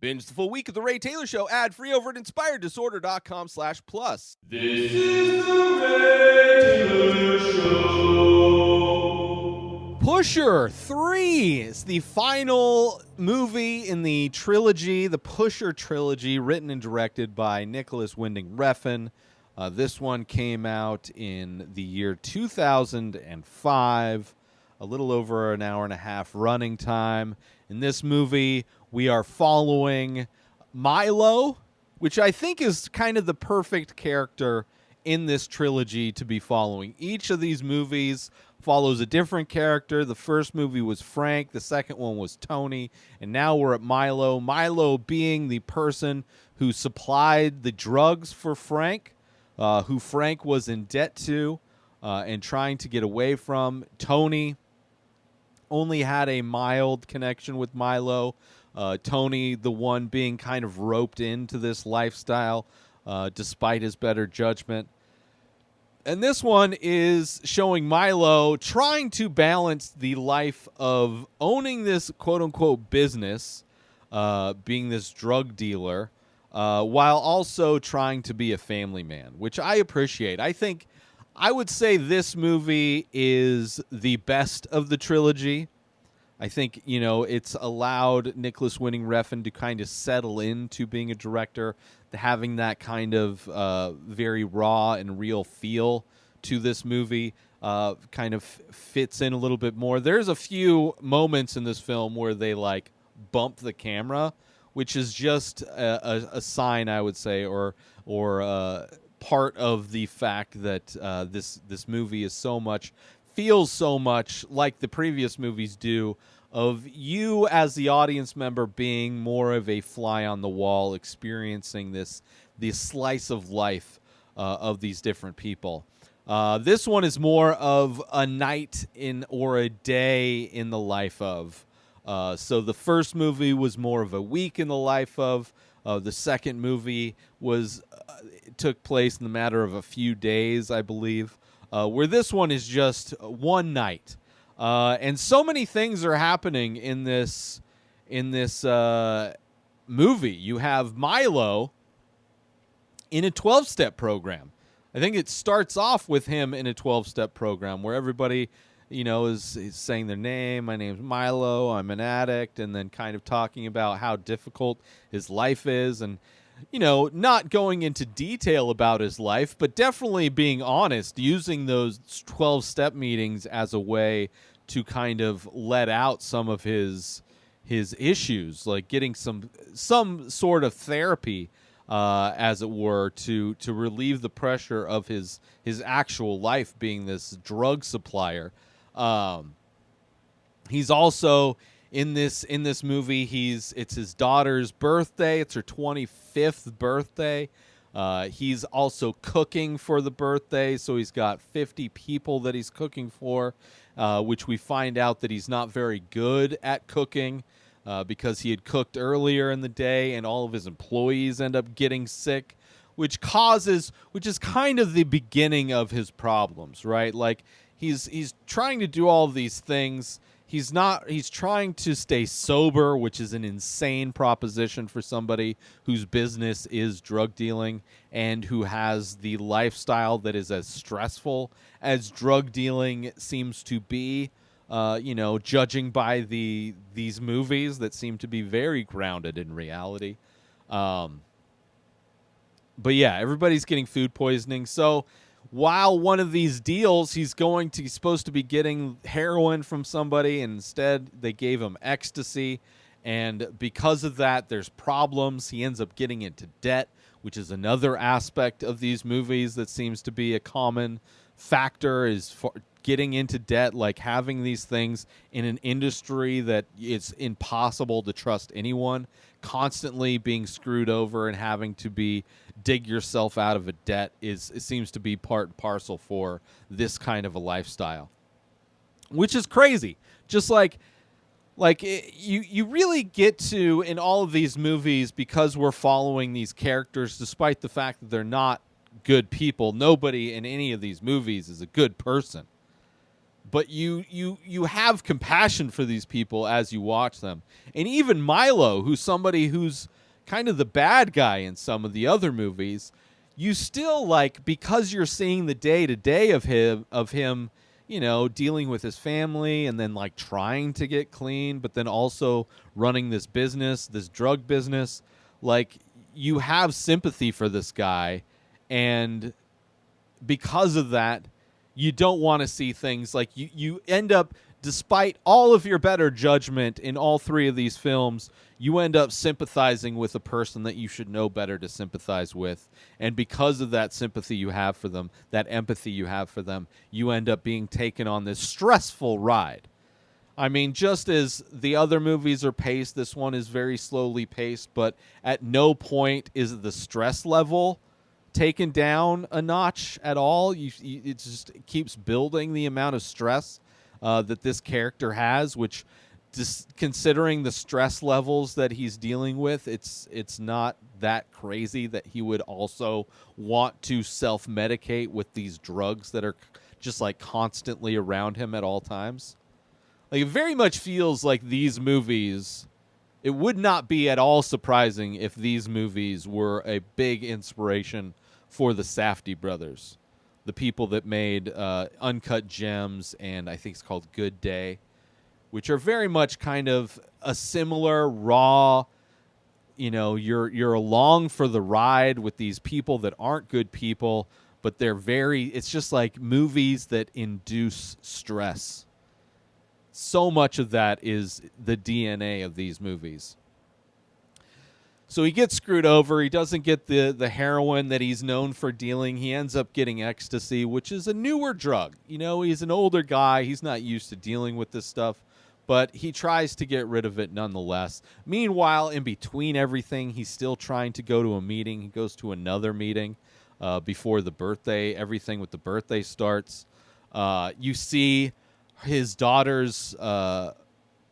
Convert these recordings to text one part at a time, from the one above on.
Binge the full week of The Ray Taylor Show ad-free over at inspireddisorder.com/plus. This is The Ray Taylor Show. Pusher 3 is the final movie in the trilogy, the Pusher trilogy, written and directed by Nicolas Refn. This one came out in the year 2005, a little over an hour and a half running time. In this movie, we are following Milo, which I think is kind of the perfect character in this trilogy to be following. Each of these movies follows a different character. The first movie was Frank, the second one was Tony, and now we're at Milo. Milo being the person who supplied the drugs for Frank, who Frank was in debt to and trying to get away from. Tony only had a mild connection with Milo. Tony, the one being kind of roped into this lifestyle despite his better judgment. And this one is showing Milo trying to balance the life of owning this quote-unquote business, being this drug dealer, while also trying to be a family man, which I appreciate. I would say this movie is the best of the trilogy. I think, it's allowed Nicolas Refn to kind of settle into being a director, having that kind of very raw and real feel to this movie, kind of fits in a little bit more. There's a few moments in this film where they, bump the camera, which is just a sign, I would say, or part of the fact that this movie is feels so much like the previous movies do, of you as the audience member being more of a fly on the wall, experiencing this slice of life of these different people. This one is more of a night or a day in the life of. So the first movie was more of a week in the life of. The second movie took place in the matter of a few days, I believe. Where this one is just one night. And so many things are happening in this movie. You have Milo in a 12-step program. I think it starts off with him in a 12-step program where everybody, is saying their name. My name's Milo. I'm an addict. And then kind of talking about how difficult his life is. And not going into detail about his life, but definitely being honest, using those 12-step meetings as a way to kind of let out some of his issues, like getting some sort of therapy, as it were, to relieve the pressure of his actual life being this drug supplier. He's also in this movie, it's his daughter's birthday. It's her 25th birthday. He's also cooking for the birthday, so he's got 50 people that he's cooking for, which we find out that he's not very good at cooking because he had cooked earlier in the day, and all of his employees end up getting sick, which is kind of the beginning of his problems, right? Like he's trying to do all of these things. He's trying to stay sober, which is an insane proposition for somebody whose business is drug dealing and who has the lifestyle that is as stressful as drug dealing seems to be, judging by these movies that seem to be very grounded in reality. But yeah, everybody's getting food poisoning. So while one of these deals, he's supposed to be getting heroin from somebody, and instead they gave him ecstasy. And because of that, there's problems. He ends up getting into debt, which is another aspect of these movies that seems to be a common factor, is getting into debt, like having these things in an industry that it's impossible to trust anyone, constantly being screwed over and having to dig yourself out of a debt it seems to be part and parcel for this kind of a lifestyle, which is crazy. Just you really get to, in all of these movies, because we're following these characters, despite the fact that they're not good people. Nobody in any of these movies is a good person. But you have compassion for these people as you watch them. And even Milo, who's somebody who's kind of the bad guy in some of the other movies, you still like, because you're seeing the day-to-day of him, you know, dealing with his family and then like trying to get clean, but then also running this business, this drug business. Like, you have sympathy for this guy, and because of that, you don't want to see things like you end up, despite all of your better judgment in all three of these films, you end up sympathizing with a person that you should know better to sympathize with. And because of that sympathy you have for them, that empathy you have for them, you end up being taken on this stressful ride. I mean, just as the other movies are paced, this one is very slowly paced, but at no point is the stress level taken down a notch at all. It just keeps building the amount of stress that this character has, which, just considering the stress levels that he's dealing with, it's not that crazy that he would also want to self-medicate with these drugs that are just like constantly around him at all times. Like, it very much feels like these movies, it would not be at all surprising if these movies were a big inspiration for the Safdie brothers, the people that made Uncut Gems and I think it's called Good Day, which are very much kind of a similar raw, you know, you're along for the ride with these people that aren't good people, but it's just like movies that induce stress. So much of that is the DNA of these movies. So he gets screwed over. He doesn't get the heroin that he's known for dealing. He ends up getting ecstasy, which is a newer drug. You know, he's an older guy. He's not used to dealing with this stuff, but he tries to get rid of it nonetheless. Meanwhile, in between everything, he's still trying to go to a meeting. He goes to another meeting before the birthday. Everything with the birthday starts. You see his daughters, I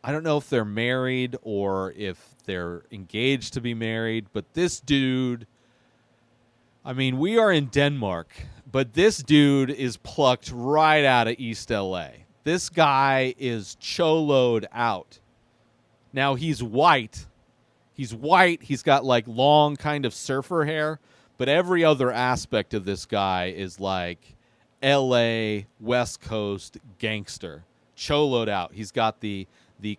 don't know if they're married or if they're engaged to be married, but this dude, I mean, we are in Denmark, but this dude is plucked right out of East LA. This guy is choloed out. Now, he's white. He's white. He's got like long kind of surfer hair, but every other aspect of this guy is like LA West Coast gangster. Choloed out. He's got the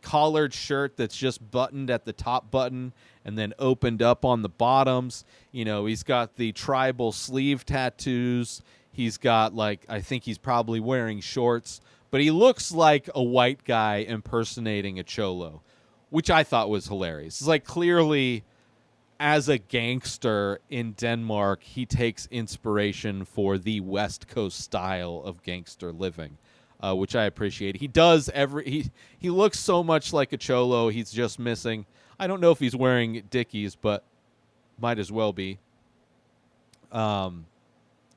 collared shirt that's just buttoned at the top button and then opened up on the bottoms. You know, he's got the tribal sleeve tattoos. He's got, like, I think he's probably wearing shorts, but he looks like a white guy impersonating a cholo, which I thought was hilarious. It's like, clearly, as a gangster in Denmark, he takes inspiration for the West Coast style of gangster living. Which I appreciate. He does he looks so much like a cholo. He's just missing. I don't know if he's wearing Dickies, but might as well be.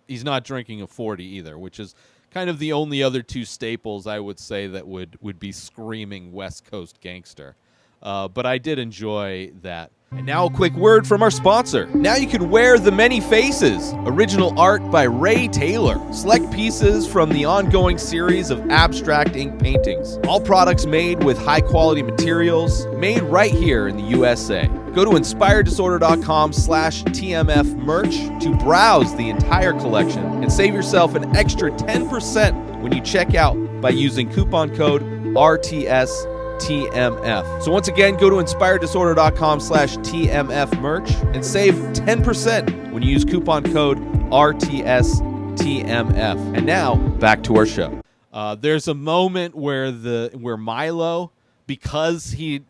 He's not drinking a 40 either, which is kind of the only other two staples I would say that would be screaming West Coast gangster. But I did enjoy that. And now a quick word from our sponsor. Now you can wear The Many Faces, original art by Ray Taylor. Select pieces from the ongoing series of abstract ink paintings. All products made with high-quality materials, made right here in the USA. Go to inspireddisorder.com/TMF merch to browse the entire collection and save yourself an extra 10% when you check out by using coupon code RTSTMF. So once again, go to inspireddisorder.com/TMF merch and save 10% when you use coupon code RTSTMF. And now back to our show. There's a moment where Milo, because he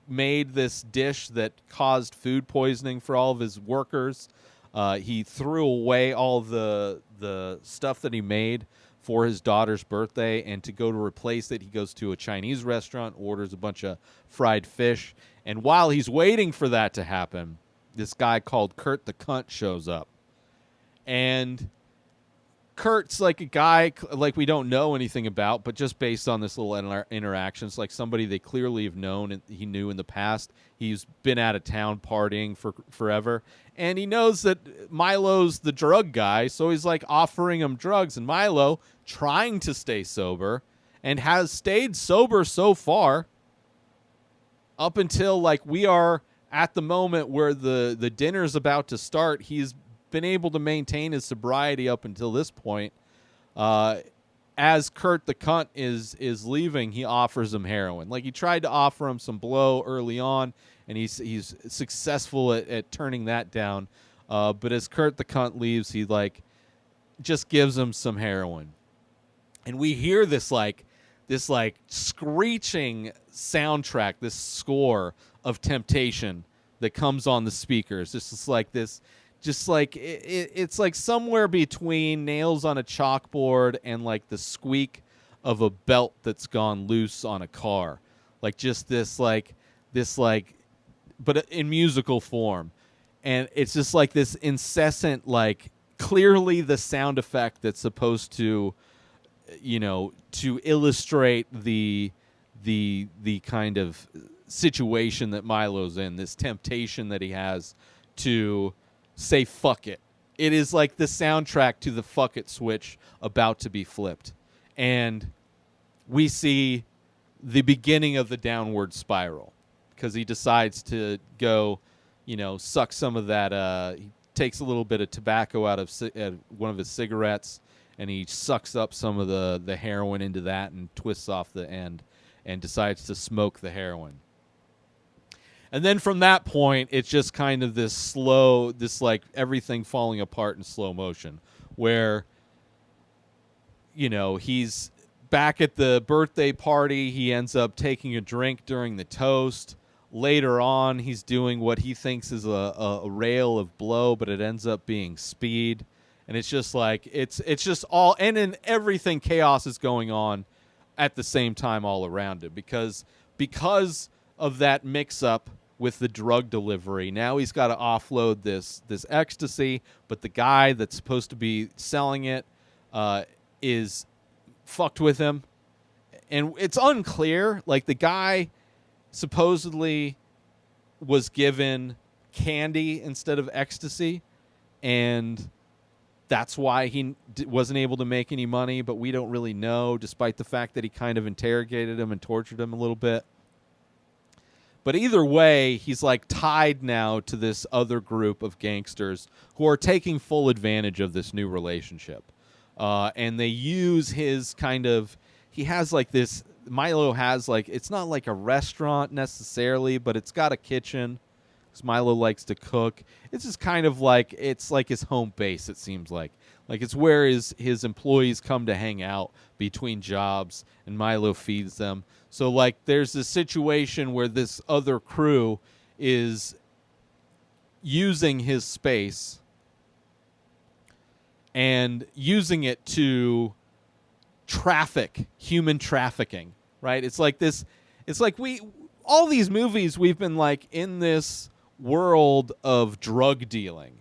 made this dish that caused food poisoning for all of his workers, he threw away all the stuff that he made for his daughter's birthday, and to go to replace it, he goes to a Chinese restaurant, orders a bunch of fried fish, and while he's waiting for that to happen, this guy called Kurt the Cunt shows up. And Kurt's like a guy like we don't know anything about, but just based on this little interaction, it's like somebody they clearly have known and he knew in the past. He's been out of town partying for forever, and he knows that Milo's the drug guy, so he's like offering him drugs, and Milo, trying to stay sober, and has stayed sober so far up until like we are at the moment where the dinner's about to start, he's been able to maintain his sobriety up until this point. As Kurt the cunt is leaving, he offers him heroin. Like, he tried to offer him some blow early on, and he's successful at turning that down. But as Kurt the cunt leaves, he like just gives him some heroin, and we hear this screeching soundtrack, this score of Temptation that comes on the speakers. It's like somewhere between nails on a chalkboard and like the squeak of a belt that's gone loose on a car. Like, just this but in musical form. And it's just like this incessant, like, clearly the sound effect that's supposed to, to illustrate the kind of situation that Milo's in, this temptation that he has to say fuck it. It is like the soundtrack to the fuck it switch about to be flipped. And we see the beginning of the downward spiral, because he decides to go, suck some of that. He takes a little bit of tobacco out of one of his cigarettes, and he sucks up some of the heroin into that and twists off the end and decides to smoke the heroin. And then from that point, it's just kind of this like everything falling apart in slow motion, where, he's back at the birthday party. He ends up taking a drink during the toast. Later on, he's doing what he thinks is a rail of blow, but it ends up being speed. And it's just like, it's just all, and in everything, chaos is going on at the same time all around it, because of that mix-up with the drug delivery. Now he's got to offload this ecstasy, but the guy that's supposed to be selling it is fucked with him. And it's unclear. Like, the guy supposedly was given candy instead of ecstasy, and that's why he wasn't able to make any money, but we don't really know, despite the fact that he kind of interrogated him and tortured him a little bit. But either way, he's like tied now to this other group of gangsters who are taking full advantage of this new relationship. And they use his kind of, he has like this, Milo has like, it's not like a restaurant necessarily, but it's got a kitchen, because Milo likes to cook. It's just kind of like, it's like his home base, it seems like. Like, it's where his employees come to hang out between jobs, and Milo feeds them. So, like, there's this situation where this other crew is using his space and using it to human trafficking, right? It's like this, it's like all these movies, we've been like in this world of drug dealing.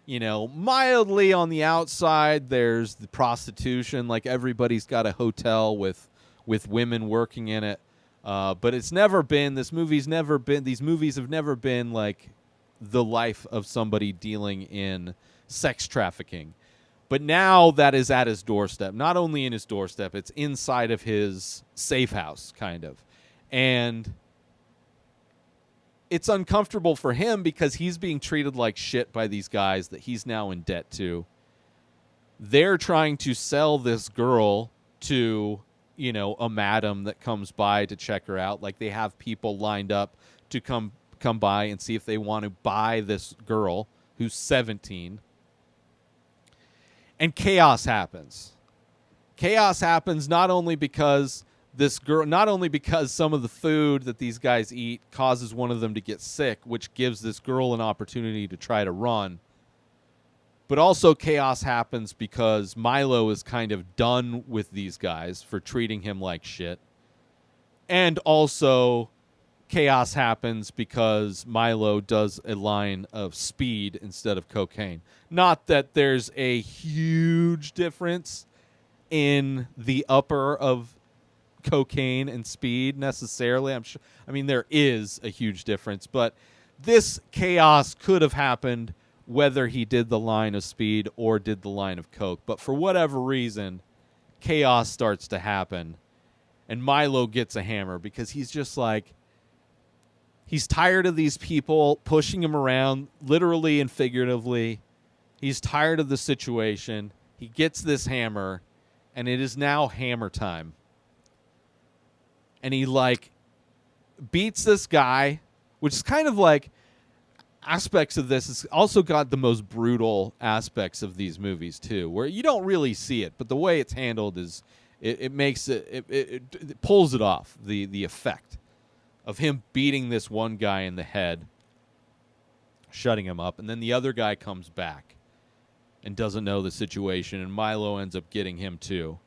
Mildly on the outside, there's the prostitution. Like, everybody's got a hotel with women working in it. But it's never been, these movies have never been like the life of somebody dealing in sex trafficking. But now that is at his doorstep. Not only in his doorstep, it's inside of his safe house, kind of. And it's uncomfortable for him because he's being treated like shit by these guys that he's now in debt to. They're trying to sell this girl to, a madam that comes by to check her out. Like, they have people lined up to come by and see if they want to buy this girl who's 17. And chaos happens. Chaos happens not only because some of the food that these guys eat causes one of them to get sick, which gives this girl an opportunity to try to run, but also chaos happens because Milo is kind of done with these guys for treating him like shit. And also chaos happens because Milo does a line of speed instead of cocaine. Not that there's a huge difference in the upper of cocaine and speed necessarily. There is a huge difference, but this chaos could have happened whether he did the line of speed or did the line of coke. But for whatever reason, chaos starts to happen, and Milo gets a hammer because he's just like, He's tired of these people pushing him around, literally and figuratively. He's tired of the situation. He gets this hammer, and it is now hammer time. And he, like, beats this guy, which is kind of like aspects of this. It's also got the most brutal aspects of these movies, too, where you don't really see it, but the way it's handled is it makes it pulls it off, the effect of him beating this one guy in the head, shutting him up, and then the other guy comes back and doesn't know the situation, and Milo ends up getting him too.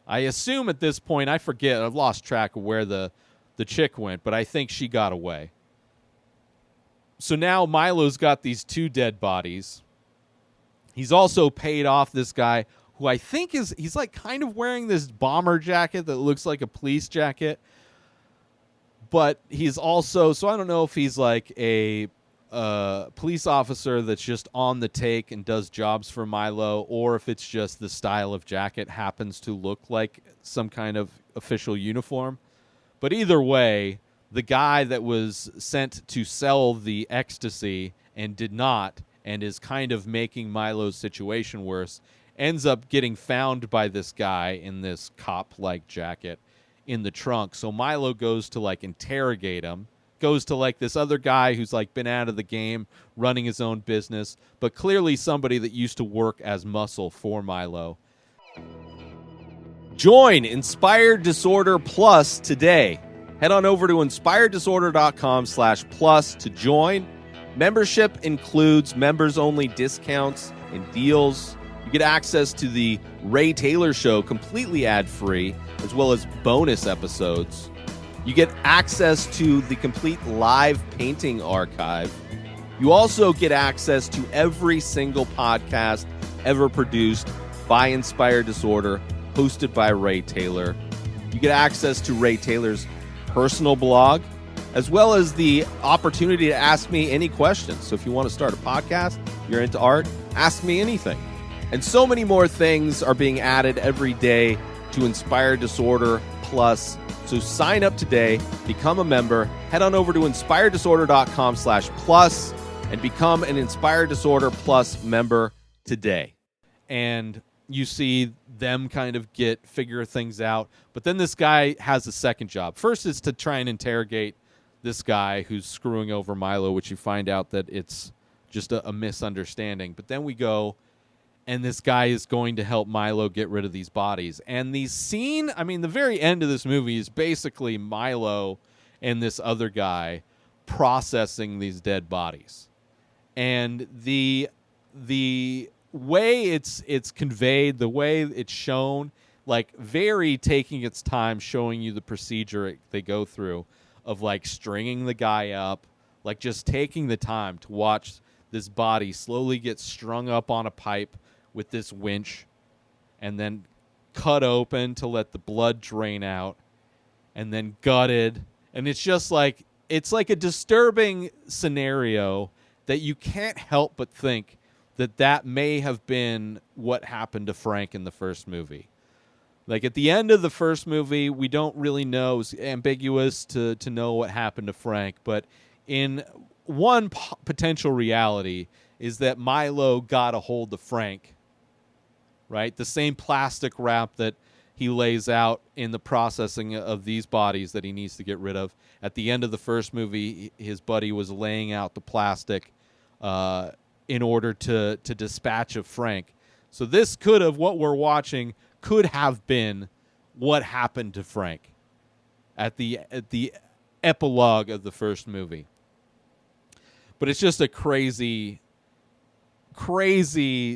I assume at this point, I forget, I've lost track of where the chick went, but I think she got away. So now Milo's got these two dead bodies. He's also paid off this guy who I think he's like kind of wearing this bomber jacket that looks like a police jacket. But he's also, so I don't know if he's like a police officer that's just on the take and does jobs for Milo, or if it's just the style of jacket happens to look like some kind of official uniform. But either way, the guy that was sent to sell the ecstasy and did not, and is kind of making Milo's situation worse, ends up getting found by this guy in this cop-like jacket in the trunk. So Milo goes to, like, interrogate him, goes to, like, this other guy who's, like, been out of the game, running his own business, but clearly somebody that used to work as muscle for Milo. Join Inspired Disorder Plus today. Head on over to inspireddisorder.com/plus to join. Membership includes members-only discounts and deals. You get access to the Ray Taylor Show completely ad-free, as well as bonus episodes. You get access to the complete live painting archive. You also get access to every single podcast ever produced by Inspired Disorder, hosted by Ray Taylor. You get access to Ray Taylor's personal blog, as well as the opportunity to ask me any questions. So if you want to start a podcast, you're into art, ask me anything. And so many more things are being added every day to Inspired Disorder Plus. So sign up today, become a member, head on over to inspireddisorder.com/plus and become an Inspired Disorder Plus member today. And you see them kind of figure things out. But then this guy has a second job. First is to try and interrogate this guy who's screwing over Milo, which you find out that it's just a misunderstanding. But then we go, and this guy is going to help Milo get rid of these bodies. And the scene, I mean, the very end of this movie is basically Milo and this other guy processing these dead bodies. And the way it's conveyed, the way it's shown, like very taking its time showing you the procedure they go through of like stringing the guy up, like just taking the time to watch this body slowly get strung up on a pipe with this winch and then cut open to let the blood drain out and then gutted. And it's just like, it's like a disturbing scenario that you can't help but think that may have been what happened to Frank in the first movie. Like at the end of the first movie, we don't really know. It's ambiguous to know what happened to Frank. But in one potential reality is that Milo got a hold of Frank, right? The same plastic wrap that he lays out in the processing of these bodies that he needs to get rid of. At the end of the first movie, his buddy was laying out the plastic in order to dispatch of Frank. So this what we're watching could have been what happened to Frank at the epilogue of the first movie. But it's just a crazy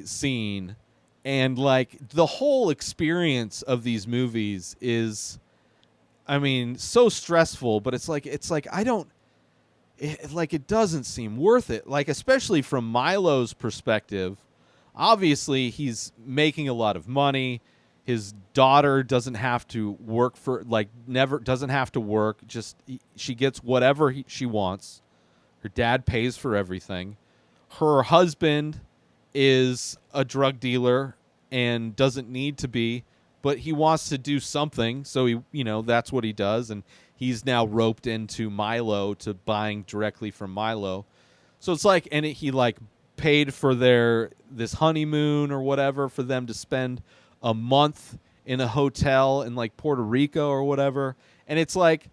scene. And like the whole experience of these movies is, I mean, so stressful, but it's like it doesn't seem worth it. Like, especially from Milo's perspective, obviously he's making a lot of money. His daughter doesn't have to work doesn't have to work. Just she gets whatever she wants. Her dad pays for everything. Her husband is a drug dealer and doesn't need to be, but he wants to do something. So that's what he does. And he's now roped into Milo to buying directly from Milo. So it's like, and he like paid for this honeymoon or whatever for them to spend a month in a hotel in like Puerto Rico or whatever. And it's like,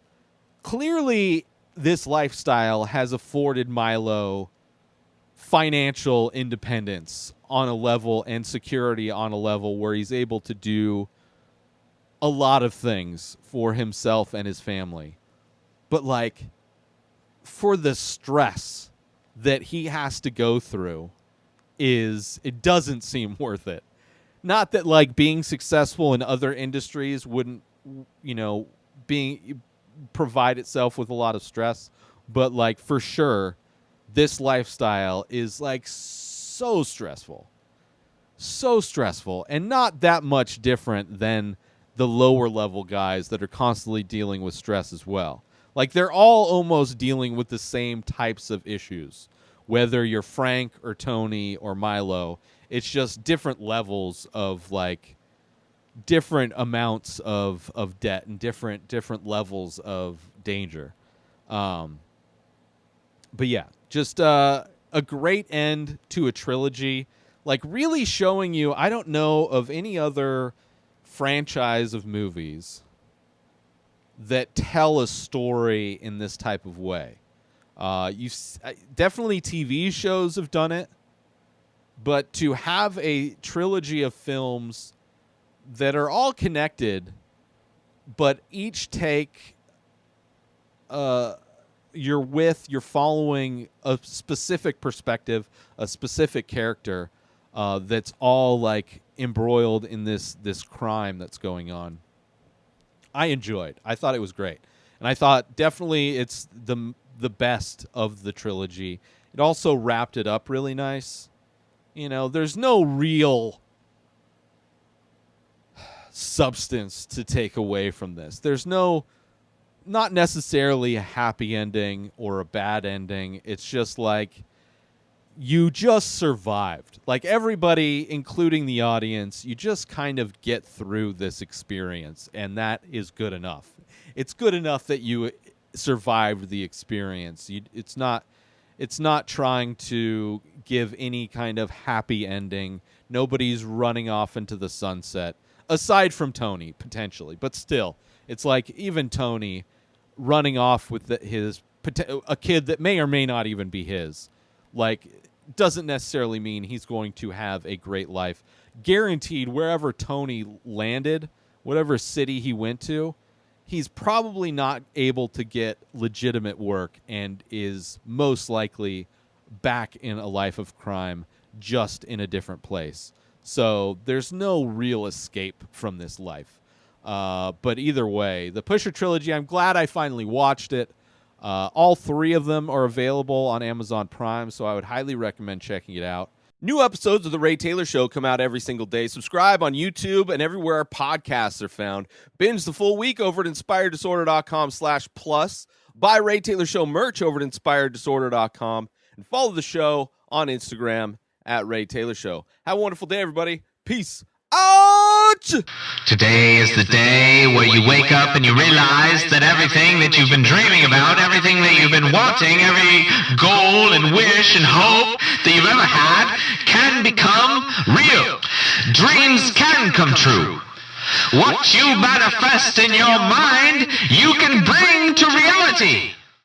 clearly this lifestyle has afforded Milo financial independence on a level and security on a level where he's able to do a lot of things for himself and his family. But like, for the stress that he has to go through, it doesn't seem worth it. Not that like being successful in other industries wouldn't, provide itself with a lot of stress, but like for sure this lifestyle is like so stressful and not that much different than the lower level guys that are constantly dealing with stress as well. Like they're all almost dealing with the same types of issues, whether you're Frank or Tony or Milo. It's just different levels of like different amounts of debt and different levels of danger. But yeah, just a great end to a trilogy, like really showing you, I don't know of any other franchise of movies that tell a story in this type of way. Definitely TV shows have done it, but to have a trilogy of films that are all connected, but each take you're following a specific perspective, a specific character that's all like embroiled in this crime that's going on. I enjoyed. I thought it was great, and I thought definitely it's the best of the trilogy. It also wrapped it up really nice. There's no real substance to take away from this. There's not necessarily a happy ending or a bad ending. It's just like you just survived. Like everybody, including the audience, you just kind of get through this experience, and that is good enough. It's good enough that you survived the experience. It's not trying to give any kind of happy ending. Nobody's running off into the sunset. Aside from Tony, potentially. But still, it's like even Tony running off with a kid that may or may not even be his, like, doesn't necessarily mean he's going to have a great life. Guaranteed, wherever Tony landed, whatever city he went to, he's probably not able to get legitimate work and is most likely back in a life of crime, just in a different place. So there's no real escape from this life. But either way, the Pusher Trilogy, I'm glad I finally watched it. All three of them are available on Amazon Prime, so I would highly recommend checking it out. New episodes of The Ray Taylor Show come out every single day. Subscribe on YouTube and everywhere our podcasts are found. Binge the full week over at inspireddisorder.com/plus. Buy Ray Taylor Show merch over at inspireddisorder.com. And follow the show on Instagram at Ray Taylor Show. Have a wonderful day, everybody. Peace out! Today is the day where you wake up and you realize that everything that you've been dreaming about, everything that you've been wanting, every goal and wish and hope that you've ever had can become real. Dreams can come true. What you manifest in your mind, you can bring to reality.